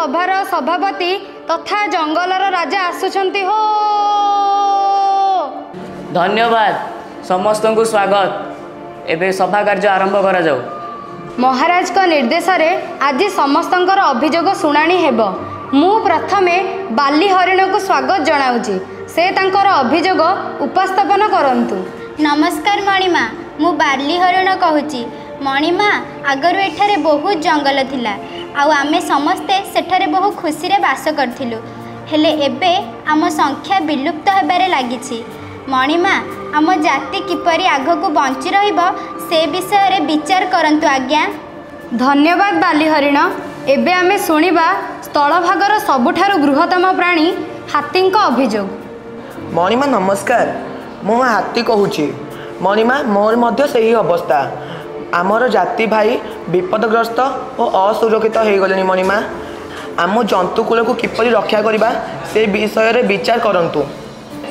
सभार सभापति तथा जंगलर राजा आसुछंती हो। धन्यवाद समस्त को स्वागत। एबे सभा कार्य आरंभ करा जाऊ। महाराज का निर्देश रे आज समस्तंकर अभियोग शुणाणी हेब। मु प्रथमे बाली हरिण को स्वागत जनाऊँगी। से तांकर अभियोग उपस्थापन करंतु। नमस्कार मणिमा, मु बाली हरिण कहूची। मणिमा आगरू एठारे बहुत जंगल थिला आउ आमे समस्ते सेठारे बहुत खुशी रे बास करथिलु। हेले एबे आम संख्या विलुप्त हेबारे लागिछि। मणिमा आम जाति किपरि आगको बंची रहिबो से विषय रे विचार करंतु आज्ञा। धन्यवाद बाली हरिण। एबे आमे सुनिबा स्थलभागर सबुठारु बृहत्तम प्राणी हाथी का अभियोग। मणिमा नमस्कार, मु हाथी कहूची। मणिमा मोर मध्य सही अवस्था। आमर जाति भाई विपदग्रस्त और असुरक्षित हो गले। मणिमा आम जंतुकूल को किपरि रक्षा करबा से विषय रे विचार करंतु।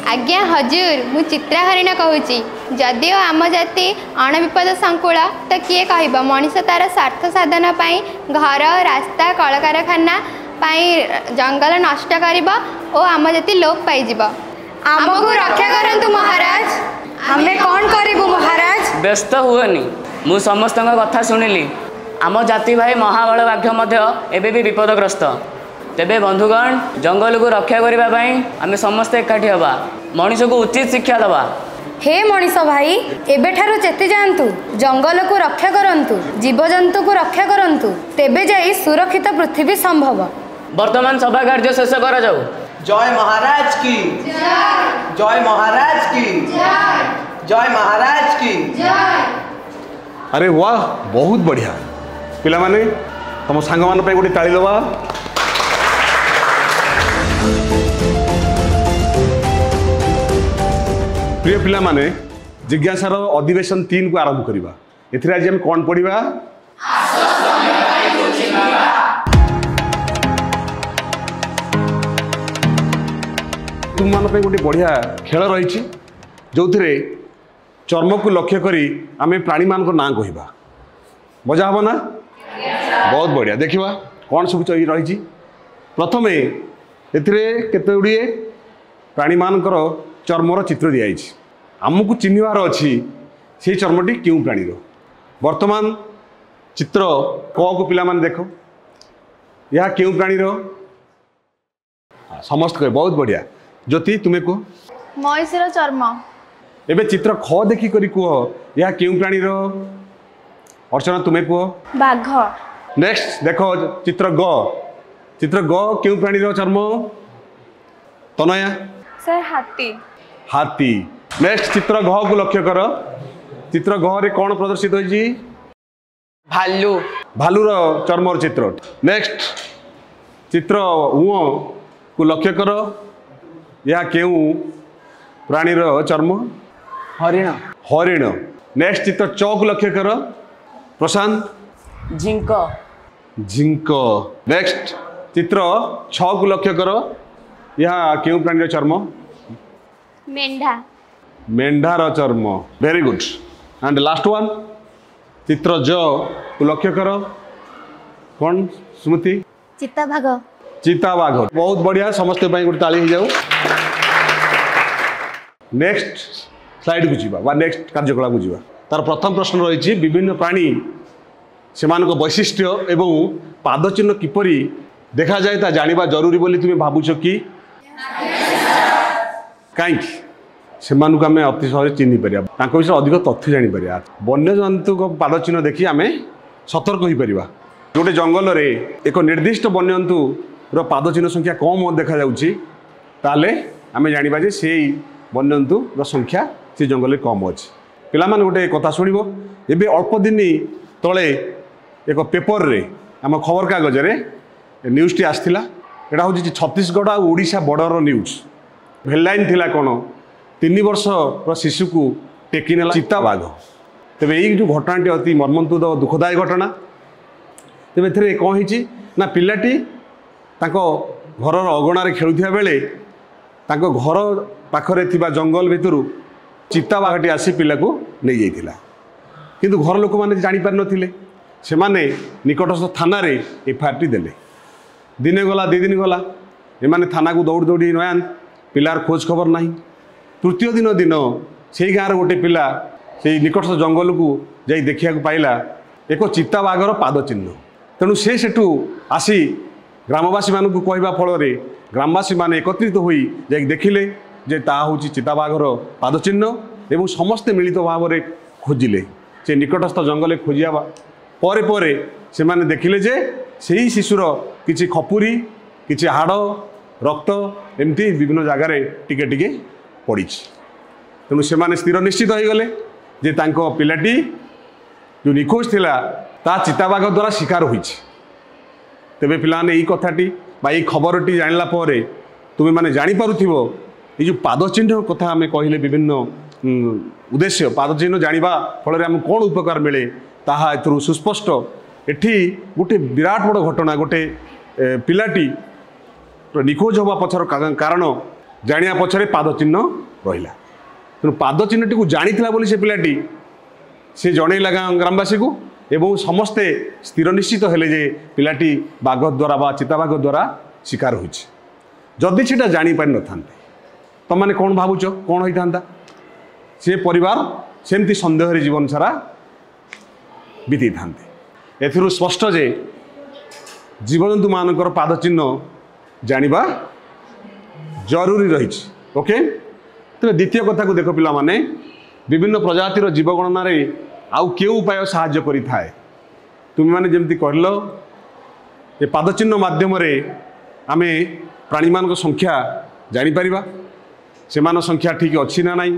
आज्ञा हजूर, मु चित्रा हरिण कहूची। जदिओ आम जाति अणविपद संकुल तो किए कहब मनीष तार स्वार्थ साधन पाई घर रास्ता कलकारखाना पाई जंगल नष्ट करिबो और आम जाति लोप पाइजिबो। आमको रक्षा करंतु महाराज। हमें कौन करिबु महाराज? व्यस्त हुएनी, मु समस्त कथा शुणिली। आम जाति भाई महाबल बाघ मध्य एबे भी विपदग्रस्त। तेबे बंधुगण जंगल को रक्षा करने आम समस्ते एकाठी हवा, मनीष को उचित शिक्षा दवा। हे मनीष भाई, एबे ठारु चेती जांतु, जंगल को रक्षा करंतु, जीवजंतु को रक्षा करंतु, तेबे जाई सुरक्षित पृथ्वी संभव। वर्तमान सभा कार्य शेष करा जाऊ। जय महाराज की जय, जय महाराज की जय, जय महाराज की जय। अरे वाह, बहुत बढ़िया। पिला माने तुम सांग मान पे गोटे ताली दवा। प्रिय पिला माने जिज्ञासार अधिवेशन 3 को आरंभ करिबा। एथिरे आज हम कोन पढिबा? तुम मान पे गोटे बढ़िया खेल रही जो चर्म को लक्ष्य करी आमे प्राणी मान को ना कहवा। मजा हम ना? बहुत बढ़िया। देखा कौन सब रही। प्रथमे एते गुड़े प्राणी मानकर चर्मर चित्र दिखाई। आमको चिन्हवार अच्छी से चर्मटी क्यों प्राणीर। वर्तमान चित्र क को पिला माने देख, यह क्यों प्राणीर? समस्त कहे। बहुत बढ़िया। ज्योति तुम्हें कह। महिषीर चर्म। एबे चित्र ख देखी करी कह, यह क्यों प्राणीर? अर्चना तुम्हें कह। बाघ। नेक्स्ट देखो चित्र ग। चित्र ग क्यों प्राणीर चर्म? तनया। सर हाथी। हाथी। नेक्स्ट चित्र घ को लक्ष्य कर। चित्र घ रे कौन प्रदर्शित होइछि? भालू। भालूर चर्मर चित्र। नेक्स्ट चित्र उ को लक्ष्य कर, यह क्यों प्राणीर चर्म? हरिण। हरिण। नेक्स्ट चित्र च को लक्ष्य कर। प्रशांत। झिंक। झिंक। नेक्स्ट चित्र 6 को लक्ष्य कर, यह क्यों प्राणीर चर्म? मेंढा। मेंढार चर्म। Very good. And last one चित्र ज को लक्ष्य कर। कौन स्मृति? चिताबाघ। चिताबाघ। बहुत बढ़िया। समस्त गोटे ताली हो जाऊ। नेक्स्ट स्लाइड को जीवा बा नेक्स्ट कार्यकलाप को जीवा। तार प्रथम प्रश्न रही विभिन्न प्राणी से वैशिष्ट्य एवं पादचिन्ह किपरि देखा जाए ता जानिबा जरूरी बोली तुम्हें भावुच कि? कहीं से आम अति सहज चिन्ह पार विषय अधिक तथ्य जापर। वन्य जंतु पादचिन्ह देखी आम सतर्क हो पार। गोटे जंगल रे एक निर्दिष्ट वन्य जंतुर पादचिन्ह संख्या कम देखा ताले आम जाना जे से वन्यजंतुर संख्या से जंगल में कम अच्छी। पिला माने गोटे कथा शुणव। एबे अल्प दिन तले एक पेपर रे आम खबर कागज रे न्यूज टी आसला। एटा हूँ छत्तीसगढ़ और ओडिशा बॉर्डर न्यूज। हेडलाइन थिला कौन? 3 वर्षर शिशु को टेकी नेला चिताबाघ। तेज यही जो घटनाटी अति मर्मन्तुद दुखदायी घटना। तेज ए कौन होती ना पिलाटी घर अगणार खेलुवा बेले घर पाखरे थिबा जंगल भितरु चिताबाघटी आसी पिला को नहीं जाइथिला। किंतु घर लोक मैंने जानी पार नथिले। से माने निकटस्थ थाना रे एफआईआर टी देले। दिने गला 2 दिन गला एमाने थाना को दौड़ दौड़ी नयान पिलार खोज खबर नहीं। तृतीय दिन दिन से गाँव गोटे पिला से निकटस्थ जंगल को जाई देखा पाइला एक चिता बाघर पाद चिन्ह। तेणु से सेठू आसी ग्रामवासी मानक कहवा फल ग्रामवासी मान एकत्रित होई जाई देखिले जे ता हूँ चिताबाघर पाद चिन्ह एवं समस्ते मिलित भाव में खोजिले से निकटस्थ जंगल खोजिया परे परे से माने देखिले जे सही शिशुर किछि खपुरी किछि हाड़ रक्त एमती विभिन्न जगार टिके टिके पड़ी। तेणु से माने स्थिर निश्चित हो गले जे तांको पिलाटी जो निखोज थिला ता चिताबाघ द्वारा शिकार होइछि। तेबे पिलाने यही कथाटी बा यही खबरटी जानिला परे तुमे माने जानि पारुथिबो ये जो पाद चिन्ह कथा आम कहले विभिन्न उद्देश्य पाद चिन्ह जानिबा फल आम कौन उपकार मिले ताहा एथुरु सुस्पष्ट। एठी गोटे विराट बड़ घटना गोटे पिलाटी निखोज हवा पछर कारण जानिया पछरे पाद चिन्ह रहिला। तेणु पाद चिन्हटी को जानिथिला बोली से पिलाटी से जनइला ग्रामवासी को एवं समस्ते स्थिर निश्चित हेले जे पिलाटी बाघ द्वारा बा चिताबाघ द्वारा शिकार होइछि। जदि सेटा जानि पारि न थान्ते तमाने कौन भावुच कौन होई थांता से परिवार सेमती संदेह रे जीवन सारा बीती थांते। एथिरु स्पष्ट जे जीवजंतु मानकर पाद चिन्ह जानिबा जरूरी रही। ओके तेज द्वितीय कथा को देख पिला माने विभिन्न प्रजातिर जीवगणना रे आउ के उपाय साहाय्य करि थाए। तुम माने जेमती कहलो ए पाद चिन्ह माध्यम रे आमे प्राणी मान संख्या जानि परिबा सेमान संख्या ठीक अच्छी ना नाई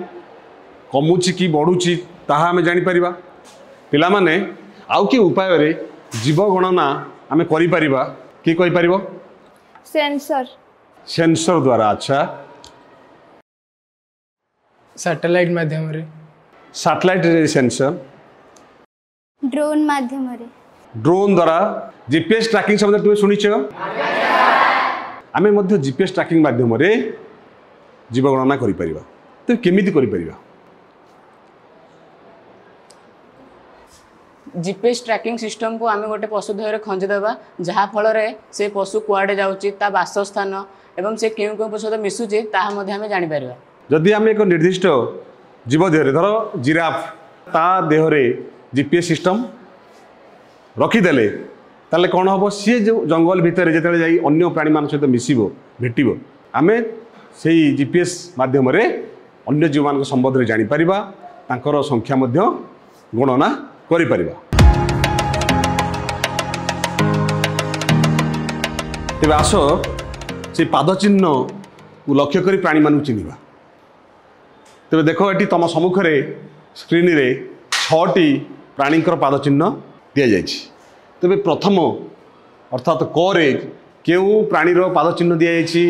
कमुची कि बढ़ुची ताहा आमे जानि परिबा। पिला माने आउ के उपाय रे जीव गणना आमे करि परिबा कि कहि परिबो सेंसर सेंसर द्वारा। अच्छा सैटेलाइट माध्यम रे सैटेलाइट रे सेंसर ड्रोन माध्यम रे ड्रोन द्वारा जीपीएस ट्रैकिंग शब्द तुम शुनिच आमे मध्य जीपीएस ट्रैकिंग माध्यम रे जीव गणना करि परिबा। तो केमिति करि परिबा जीपीएस ट्रैकिंग सिस्टम को आम गोटे पशुदेह खंजीदेवा जहाँ फल से पशु कुआडे जाऊँगी ता बासस्थान एवं से क्यों क्यों पशु सहित मिशुचे ताहा जापर। जदि आम एक निर्दिष्ट जीव देह धर जिराफ ता देहरे जीपीएस सिस्टम रखीदे ताले कौन हम सी जो जंगल भितर जिते जाई अन्य प्राणी मान सहित मिसिबो भेटिबो आमे से जीपीएस माध्यम रे अन्य जीव मान संबंध में जापर तांकर संख्या मध्य गणना करि परिबा। तेबे आस से पाद चिन्ह को लक्ष्य करी प्राणी मान चिन्हवा। तेबे देखो एटी तम सम्मुख स्क्रीन रे 6टी प्राणींकर पाद चिन्ह दिया जायछि। तेबे प्रथम अर्थात क रे केउ प्राणीर पाद चिन्ह दिया जायछि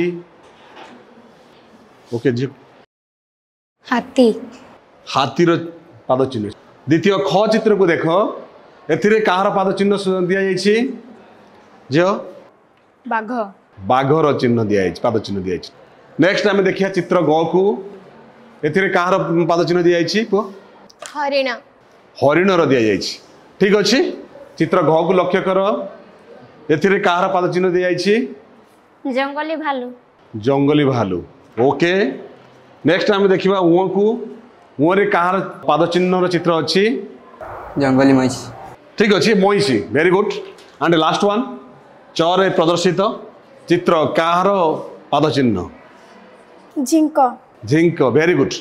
ओके जी हाथी हाथीर पाद चिन्ह। द्वितीय ख चित्र को देख एथिरे कहार पाद चिन्ह दिया जायछि जो बाघ बाघर चिन्ह दिया जायछि पाद चिन्ह दिया जायछि। नेक्स्ट आमे देखिया चित्र ग को एथिरे कहार पाद चिन्ह दिया जायछि हरिण हरिणर दिया जायछि। ठीक अछि चित्र घ को लक्ष्य कर एथिरे कहार पाद चिन्ह दिया जायछि जंगली भालू जंगली भालू। ओके नेक्स्ट आमे देखिबा उ को उ रे कहार पाद चिन्ह चित्र अछि जंगली महिष। ठीक अच्छे महिषी very good and last one चरे प्रदर्शित चित्र कहार पाद चिन्ह झिंक झिंक वेरी गुड।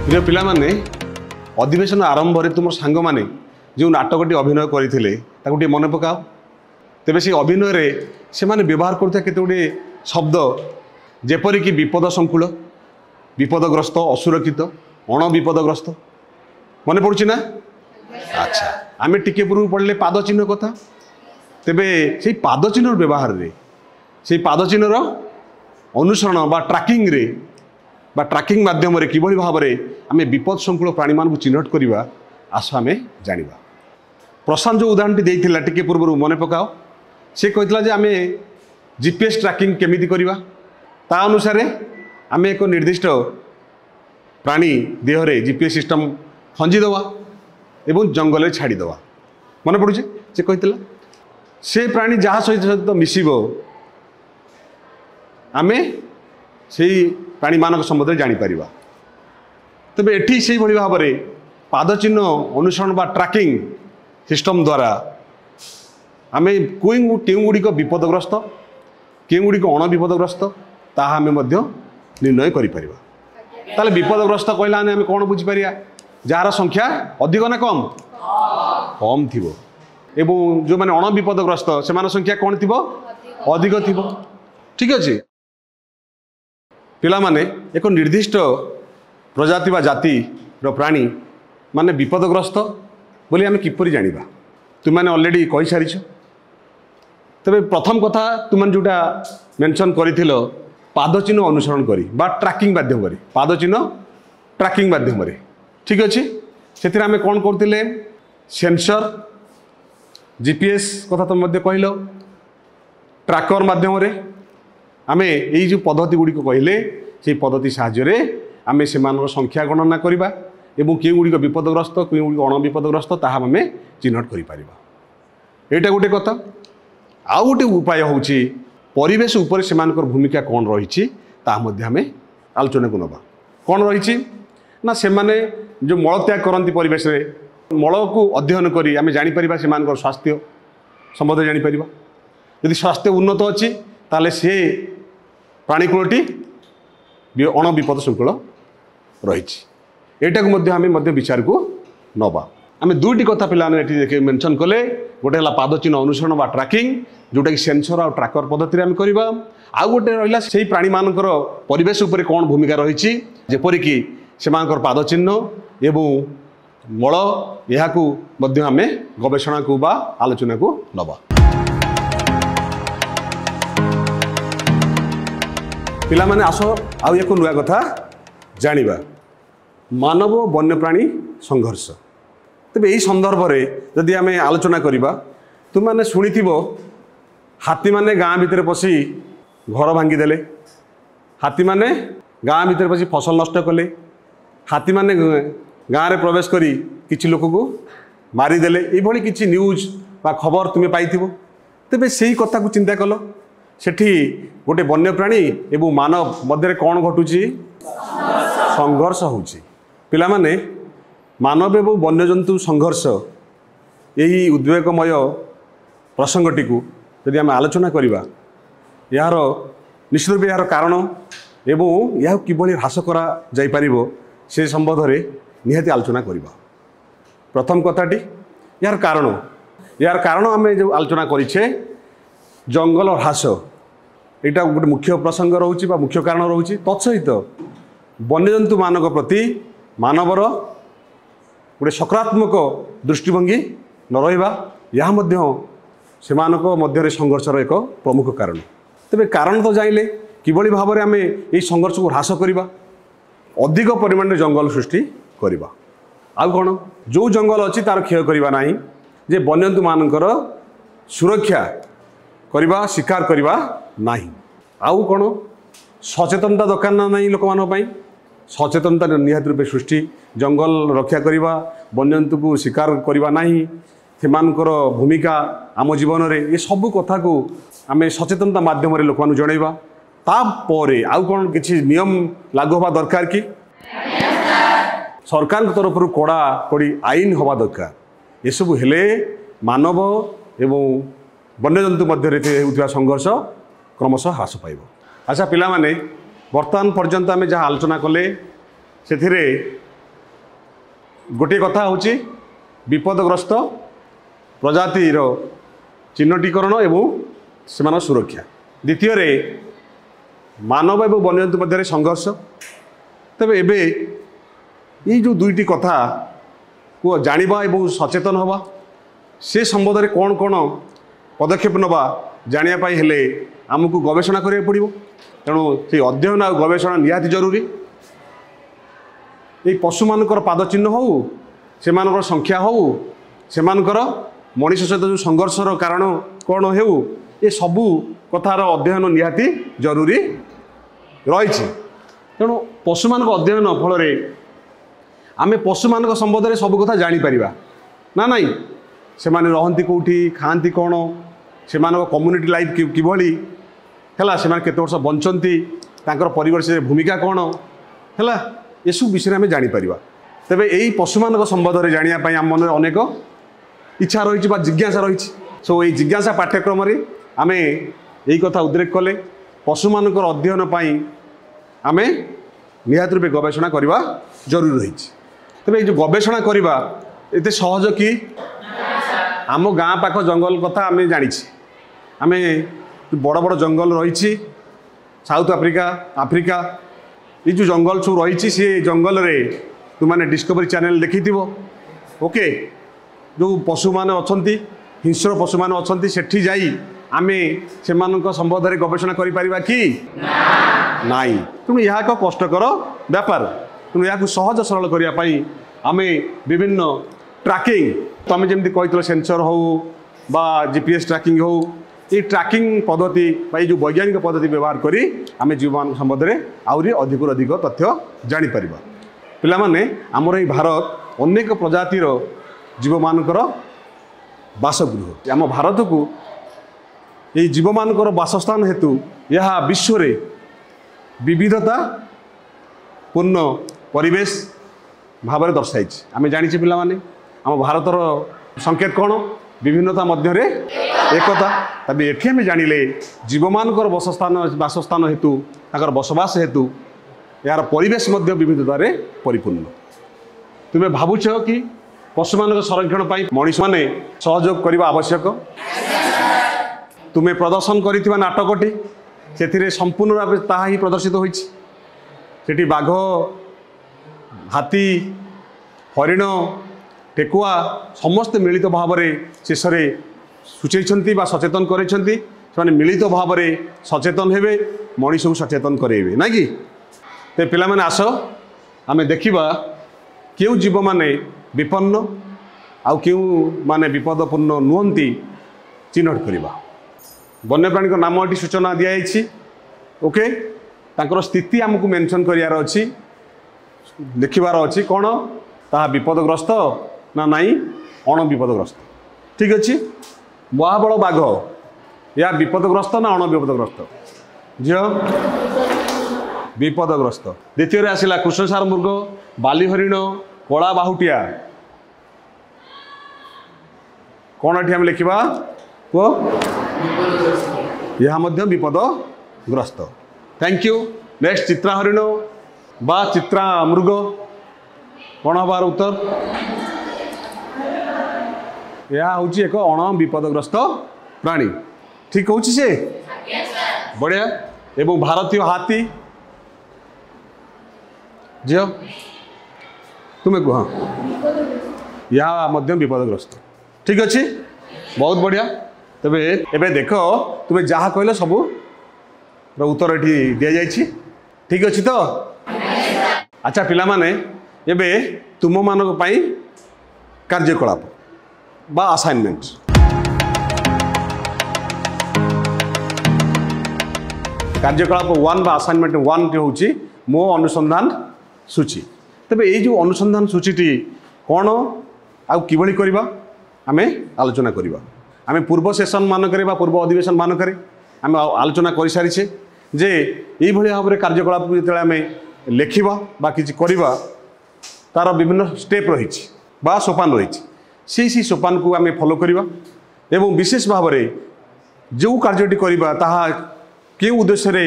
प्रिय पिला माने अधिवेशन आरंभ रे तुम सांग माने जो नाटकटी अभिनय करथिले ताको टे मन पकाओ। तेबे से अभिनय रे से माने व्यवहार करता केते गुडे शब्द जेपरिक विपद संकुल विपदग्रस्त असुरक्षित अण विपदग्रस्त मन पड़ुछि ना। अच्छा आमे टिके पूर्व पढ़ले पाद चिन्ह कथा तेबे से पाद चिन्ह व्यवहार रे से पाद चिन्हर अनुसरण बा ट्रैकिंग रे बा ट्रैकिंग माध्यम रे किभଳି भाबरे आमे विपद संकुल प्राणी मान को चिन्हट करबा आस आमे जानिबा। प्रशांत जो उदाहरणटी देइथिला टिके पूर्व मन पकाओ से कहितला जे आमे जीपीएस ट्रैकिंग केमिति करबा ता अनुसार आमे एक निर्दिष्ट प्राणी देहरे जीपीएस सिस्टम खंजीदेवा एवं जंगल छाड़ीदेवा। मन पड़ुचे से कही से प्राणी जहाँ सहित मिसिब आमे से प्राणी मान सम्बन्ध जापर तेरे एटी से भाव में पादचिन्ह अनुसरण बा ट्रैकिंग सिस्टम द्वारा आम केउँ गुड़िक विपदग्रस्त केउँ गुड़िक अण विपदग्रस्त ताहा आम निर्णय करें विपदग्रस्त कहला आम कौन बुझीपर जार संख्या अधिक ना कम कम थी एवं जो मैंने अण विपदग्रस्त से संख्या कौन थी अधिक थी ठीक अच्छे पिला माने एक निर्दिष्ट प्रजाति बा जाति प्राणी माने विपदग्रस्त बोली आम किपरि जानिबा तुम मैंने ऑलरेडी कही सारी तबे प्रथम कथा तुम जोटा मेंशन करिथिलो पादचिन्ह अनुसरण करी बा ट्रैकिंग माध्यम करी पादचिन्ह ट्रैकिंग माध्यम ठीक अच्छे से आम कौन करते सेंसर जीपीएस कथा तुम कहल ट्रैकर माध्यम आमे यही जो पद्धति गुड़िक कहले से पद्धति साहाय्य आमे से संख्या गणना करवा एवं केउँ गुड़िक विपदग्रस्त केउँ गुड़िक अण विपदग्रस्त ताहा आमे चिन्हट करें एटा गोटे कथा आउ गोटे उपाय होची परिवेश उपर से भूमिका कौन रही आम आलोचना को नवा कौन रही ना से जो मलत्याग करती परिवेश मल को अध्ययन करी आम जापर से स्वास्थ्य संबंध जापर यदि स्वास्थ्य उन्नत अच्छी ताले से प्राणीकूलटी अण विपद श्रृंखल रही आम विचार को नवा आम दुईटी कथा पे मेंशन कले गोटे है पादचिन्ह अनुसरण बा ट्रैकिंग जोटा कि सेंसर और ट्रैकर पद्धति आम करवा आउ गोटे रहा से प्राणी मानकर परिवेश उपर कौन भूमिका रही जेपरिक से पादचिन्ह एवं मल यह आम गवेषणा को बा आलोचना को नवा पिला माने आस आउ एक नुआ कथा जानिबा मानव वन्यप्राणी संघर्ष तेज यही संदर्भ में जदि आम आलोचना करवा तुम मैंने शुणिथिब हाथी माने गाँ भितर पशि घर भांगीदेले हाथी माने गाँ भितर पशि फसल नष्ट कले हाथी माने गाँव में प्रवेश करी किछि लोक को मारिदेले ये किछि न्यूज बा खबर तुम्हें पाइथिबो तेबे सेही कथा को चिंता कल सेठी गोटे वन्यप्राणी एवं मानव मध्य कौन घटुची संघर्ष होची पिला माने मानव एवं वन्यजंतु संघर्ष यही उद्वेगमय प्रसंगटी को यदि आम आलोचना करवा यार निश्चित रूप यार कारण एवं यह किभली ह्रास करा जाई परिबो से संबंध में निहाती आलोचना करवा प्रथम कथाटी यार कारण आम जो आलोचना करिछे जंगल ह्रास यहाँ गोटे मुख्य प्रसंग रोचे मुख्य कारण रोचे तत्सहित वन्यजंतु मानक प्रति मानवर गोटे सकारात्मक दृष्टिभंगी न रहा यह से मध्य संघर्षर एक प्रमुख कारण तेरे कारण तो जाइले किभली भाव में आम ये संघर्ष को ह्रास करवा अधिक परिमाण में जंगल सृष्टि करवा आउ कौन जो जंगल अच्छी तार क्षय करवा ना जे वन्यजंतु मानकर सुरक्षा करवा शिकार करवा नहीं आउ कौन सचेतनता दरकार ना नहीं लोक मानी सचेतनता निहाती रूपे सृष्टि जंगल रक्षा करवा वन्यजंतु को शिकार करवा नहीं से भूमिका आम जीवन में ये सब कथा को आम सचेतनता मध्यम लोक मानू जनइबा तापर आउ कौन किसी नियम लागू हवा दरकार कि सरकार तरफ कड़ा कड़ी आईन हवा दरकार ये सब हेले मानव एवं वन्यजंतु मध्य संघर्ष क्रमशः ह्रास पाइब अच्छा पिला माने वर्तमान पर्यंत आम जहाँ आलोचना कले से गोटे कथा हूँ विपदग्रस्त प्रजातिर चिन्हटीकरण एवं से सुरक्षा द्वितीय मानव एवं वन्यजंतु मध्य संघर्ष तेरे एबे ये जो दुईटी कथा को जानिबा एवं सचेतन हवा से संबंध में कौन कौन पदक्षेप नवा जानापी हेले आमको गवेषणा करिया पड़िबो तेणु से अध्ययन और गवेषणा निहाती जरूरी ये पशु मानकर पादचिन्ह हो से संख्या हो से मनीष सहित जो संघर्षर कारण कौन हो ये सबू कथार अध्ययन निहाती जरूरी रही तेणु पशु मान अध्ययन फल आम पशु मान संबंध में सब कथा जापर ना नहीं ସେମାନେ ରହନ୍ତି କେଉଁଠି ଖାଆନ୍ତି କ'ଣ ସେମାନଙ୍କ କମ୍ୟୁନିଟି ଲାଇଫ୍ କିଭଳି ହେଲା ସେମାନେ କେତେ ବର୍ଷ ବଞ୍ଚନ୍ତି ତାଙ୍କର ପରିବେଶରେ ଭୂମିକା କ'ଣ ହେଲା ଏସବୁ ବିଷୟରେ ଆମେ ଜାଣିପାରିବା। ତେବେ ଏଇ ପଶୁମାନଙ୍କ ସମ୍ବନ୍ଧରେ ଜାଣିବା ପାଇଁ ଆମ ମନରେ ଅନେକ ଇଚ୍ଛା ରହିଛି ବା ଜିଜ୍ଞାସା ରହିଛି। ସୋ ଏଇ ଜିଜ୍ଞାସା ପାଠ୍ୟକ୍ରମରେ ଆମେ ଏଇ କଥା ଉଲ୍ଲେଖ କଲେ ପଶୁମାନଙ୍କର ଅଧ୍ୟୟନ ପାଇଁ ଆମେ ନିହାତି ରୂପେ ଗବେଷଣା କରିବା ଜରୁରୀ ରହିଛି। ତେବେ ଏଇ ଯେଉଁ ଗବେଷଣା କରିବା ଏତେ ସହଜ କି? ଆମ ଗାଁ ପାଖ ଜଙ୍ଗଲ କଥା ଆମେ ଜାଣିଛେ। ଆମେ ବଡ଼ ବଡ଼ ଜଙ୍ଗଲ ରହିଛି ସାଉଥ ଆଫ୍ରିକା ये जो जंगल सब रही सी जंगल रे तुमने डिस्कवरी चैनल देखी ओके जो पशु मैंने अच्छा हिंस्र पशु मैंने अच्छा सेठी जाई आमे से संबंध में गवेषणा करिपरिबा कि नाई। तेणु यह एक कष्टकर व्यापार। तेणु या सहज सरल करने आमे विभिन्न ट्रैकिंग तुम जमी कही सेंसर हो बा जीपीएस ट्रैकिंग हो ये ट्रैकिंग पद्धति ये जो वैज्ञानिक पद्धति व्यवहार करी आमे जीव मान संबंध में आहरी अधिक अधिक तथ्य जापर पिला माने आमर ये भारत अनेक प्रजातिर जीव मानकर बासगृह आम भारत को ये जीव मानकर बासस्थान हेतु यह विश्व रे विविधता पूर्ण परिवेश भाव में दर्शाई आम जानी पिला माने आम भारतर संकेत कौन विभिन्नता मध्य एकता तबे एठी आम जानिले जीव मानकर बासस्थान हेतु ताकर बसवास हेतु यार परिवेश मध्य विविधतार परिपूर्ण। तुम्हें भावुच कि पशु मान संरक्षण पर मनीष माने सहयोग करने आवश्यक। तुम्हें प्रदर्शन कर नाटकटी से संपूर्ण भाव ताहा ही प्रदर्शित होती बाघ हाथी हरिण टेकुआ समस्त मिलित भाव में शेष सूचई सचेतन कर मिलित भाव में सचेतन हे मनीष को सचेतन करेबे ना कि ते पिला माने आस आमे देखिबा क्यों जीव माने विपन्न आउ क्यों माने विपदपूर्ण नुहंती चिन्हट करवा। वन्यप्राणी को नाम एटी सूचना दि जाइए ओके तांकर स्थिति आमको मेंशन करियार अछि देखिबार अछि कोन ता विपदग्रस्त ना नाई अण विपदग्रस्त ठीक अच्छे। महाबल बाघ या विपदग्रस्त ना अण विपदग्रस्त झील विपदग्रस्त। द्वितीय आसला कृष्णसार मृग बाली हरिण कला बाहुटिया कौन ये आम लिखा वो यह विपदग्रस्त। Thank you. नेक्स्ट चित्रा हरिण बा चित्रा मृग कौन हबार उत्तर यह हूँ एक अण विपदग्रस्त प्राणी ठीक हूँ से बढ़िया। एवं भारतीय हाथी झील तुम्हें कह यह विपदग्रस्त ठीक अच्छे बहुत बढ़िया। तेबे एबे देख तुम्हें जहाँ कहल सब उत्तर ये दि जाइए ठीक अच्छे तो अच्छा पिला माने एबे तुम मानक पई कार्यकलाप बा असाइनमेंट कार्यकलाप 1 बा असाइनमेंट 1 टी होची मो अनुसंधान सूची। तेबे ये जो अनुसंधान सूची कौन आउ किभली करबा आमे आलोचना करबा। आमे पूर्व सेशन मानक पूर्व अधिवेशन मानक आमे आलोचना कर सारी जे ये भाव में कार्यकलाप को जो आम लिखा बा किसी करवा तार विभिन्न स्टेप रही बा सोपान रही से सोपान को आम फॉलो करवा एवं विशेष भाव में जो कार्यटी करवा ताहा क्यों उद्देश्य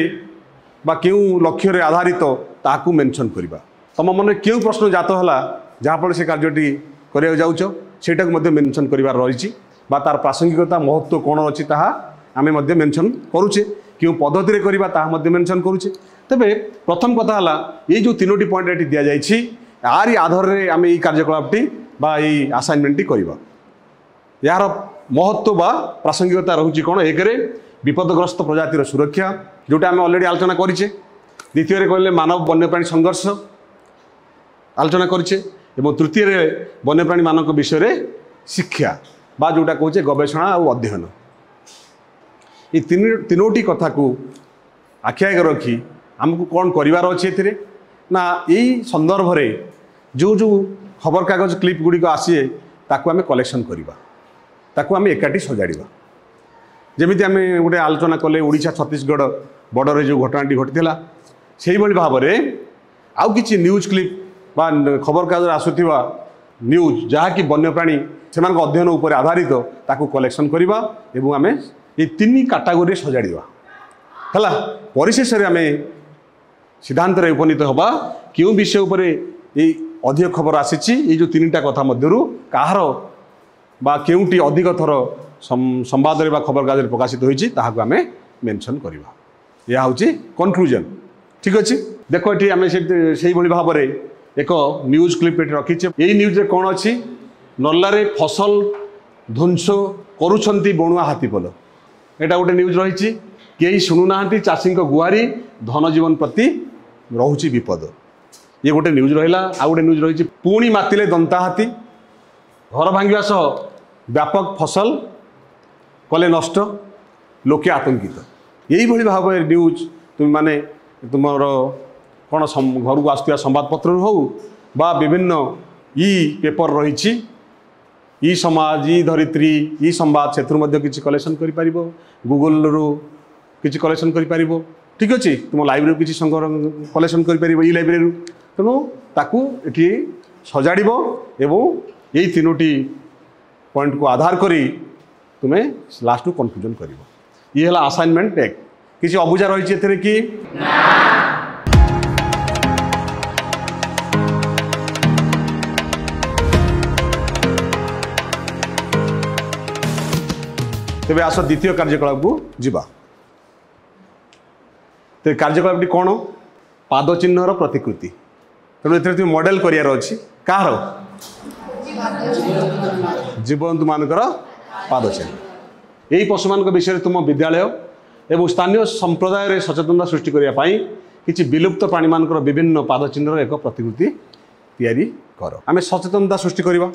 बा क्यों लक्ष्य आधारित ताकू मेंशन करवा तुम मन क्यों प्रश्न जात है जहाँफल से कार्यटी कर जाऊच सेटा मेंशन कर रही बा तार प्रासंगिकता महत्व कौन अच्छी ताहा आमे मेंशन करुचे क्यों पद्धति करवा ताहा मेंशन करुचे। तेबे प्रथम कथा है ये जो 3टी पॉइंट ये दि जाइए यार आधार में आम ये कार्यकलापटी बा ये असाइनमेंट करवा यार महत्व बा प्रासंगिकता रहुची कौन एक विपदग्रस्त प्रजातिर सुरक्षा जोटा आम अलरेडी आलोचना करें। द्वितीय कहले मानव वन्यप्राणी संघर्ष आलोचना करें और तृतीय वन्यप्राणी मानक विषय शिक्षा बा जोटा कहे गवेषणा और अध्ययन ये तीनोटी कथा को आखि आगे रखी आमको कौन करार अच्छे ना यही संदर्भ में जो जो खबर कागज क्लिप गुड़िक आसी ताकू आम कलेक्शन करवा ताकू आम एकाठी सजाड़ा जमी आम गोटे आलोचना कले ओडिशा छत्तीसगढ़ बॉर्डर जो घटनाटी घटी से भाव में आउ कि न्यूज क्लिप बा खबर कागज आसुवा न्यूज जहाँकि वन्यप्राणी से अध्ययन उपर आधारित ताकू कलेक्शन करवा एवं आम ये 3 कैटेगरी सजाड़ा है परिशेष आम सिद्धांत उपनीत हवा क्यों विषय उपर ये अधिक खबर आसी ये जो 3टा कथा मध्यरु कहार बा केउटी अधिक थर संवाद बा खबर कागज प्रकाशित होती आम मेंशन करवा यह हूँ कनक्लूजन ठीक अच्छे देख ये आम से भाव में एक न्यूज क्लिप रखीचे यही न्यूज कौन अच्छी नल्लारे फसल ध्वंस करुछंती बणुआ हाथीपल एटा गोटे न्यूज रही कई शुणुना चाषी गुहारी धन जीवन प्रति रोचे विपद ये गोटे न्यूज रहा आ गोटे न्यूज रही पुणी मातिले दंता हाथी घर भांगा सह व्यापक फसल कले नष्ट लोके आतंकित यही भाव में न्यूज तुम माने तुम कौन घर को आसुवा संवादपत्र हो बा विभिन्न पेपर रही ई समाज ई धरित्री ई संवाद से किसी कलेक्शन कर गूगल रु किसी कलेक्शन कर ठीक अच्छे तुम लाइब्रेरी किसी संग्रह कलेक्शन कर ई लाइब्रेरी तेणु ताकू ये सजाड़ एवं यही 3टी पॉइंट को आधार करी तुम्हें लास्ट कन्फ्यूजन कर ये है असाइनमेंट 1 किसी अबुझा रही कि तेरे आस द्वितीय कार्यकलाप को जीवा तो कार्यकलापटी कौन पाद चिन्हर प्रतिकृति तेणु ए मॉडल करार अच्छी कहार जीवजंतु मानकर पाद चिन्ह यही पशु मान विषय तुम विद्यालय एवं स्थानीय संप्रदाय सचेतनता सृष्टि करने किसी विलुप्त प्राणी मान विभिन्न पाद चिन्हर एक प्रतिकृति तैयारी कर आम सचेतनता सृष्टि करवा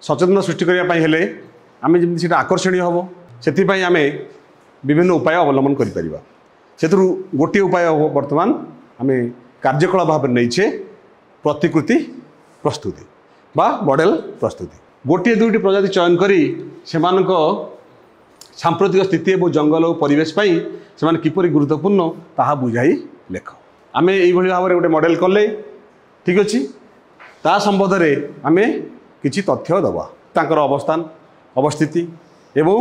सचेतनता सृष्टि करने आम जमी आकर्षणीय हम से आम विभिन्न उपाय अवलंबन कर गोटे उपाय बर्तमान आम कार्यकला भाव नहीं प्रतिकृति प्रस्तुति बा मॉडल प्रस्तुति गोटे 2टी प्रजाति चयन करी सांप्रतिक स्थिति और जंगल और परिवेश से किपरि गुरुत्वपूर्ण ताहा बुझाई लेख आम यही भाव में गोटे मॉडल कले ठीक अच्छे ता संबंध में आम किसी तथ्य दबा तांकर अवस्थान अवस्थिति एवं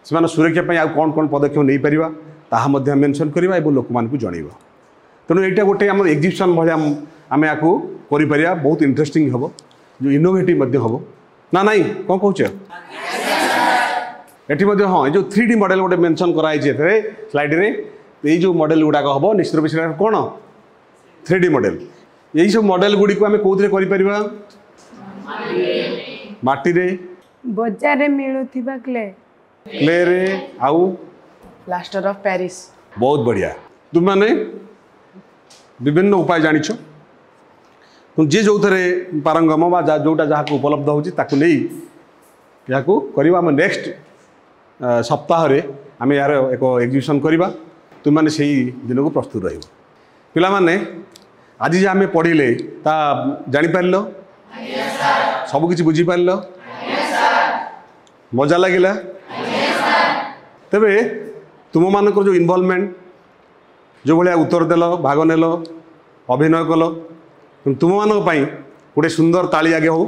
से सुरक्षा आ कौन कौन पदक्षेप नहीं पारिबा ताहा मध्य मेंशन करवा और लोक मानक जनइबा तेणु यहाँ गोटे आम एग्जिबिशन भाया आम या करा बहुत इंटरेस्टिंग हम जो इनोवेटिव हम ना नाई कौन कौच एटी हाँ जो 3D मॉडल गोटे मेंशन कराई स्लाइड रे यही जो मॉडल गुड़ाक हम निश्चित रूप से कौन 3D मॉडल यही सब मॉडल गुड़ी को आम कौन कर माटी रे बजार रे मिलुथिबा क्ले रे आउ प्लास्टर ऑफ पेरिस बहुत बढ़िया तुम माने विभिन्न उपाय जानिछ तुम जे जो थे पारंगम बा जोटा जहाँ को उपलब्ध होता हम नेक्स्ट सप्ताह आम यार एक एग्जिबिशन करवा तुम मैंने से दिन को प्रस्तुत रहा पाने आज जहाँ आम पढ़ले ता जापार सबकि बुझीपार मजा लगिला तेरे तुम मानक जो इनवॉल्वमेंट जो भाया उत्तर देल भाग नेल अभिनय कल तुम मानक गोटे सुंदर ताली आगे हो।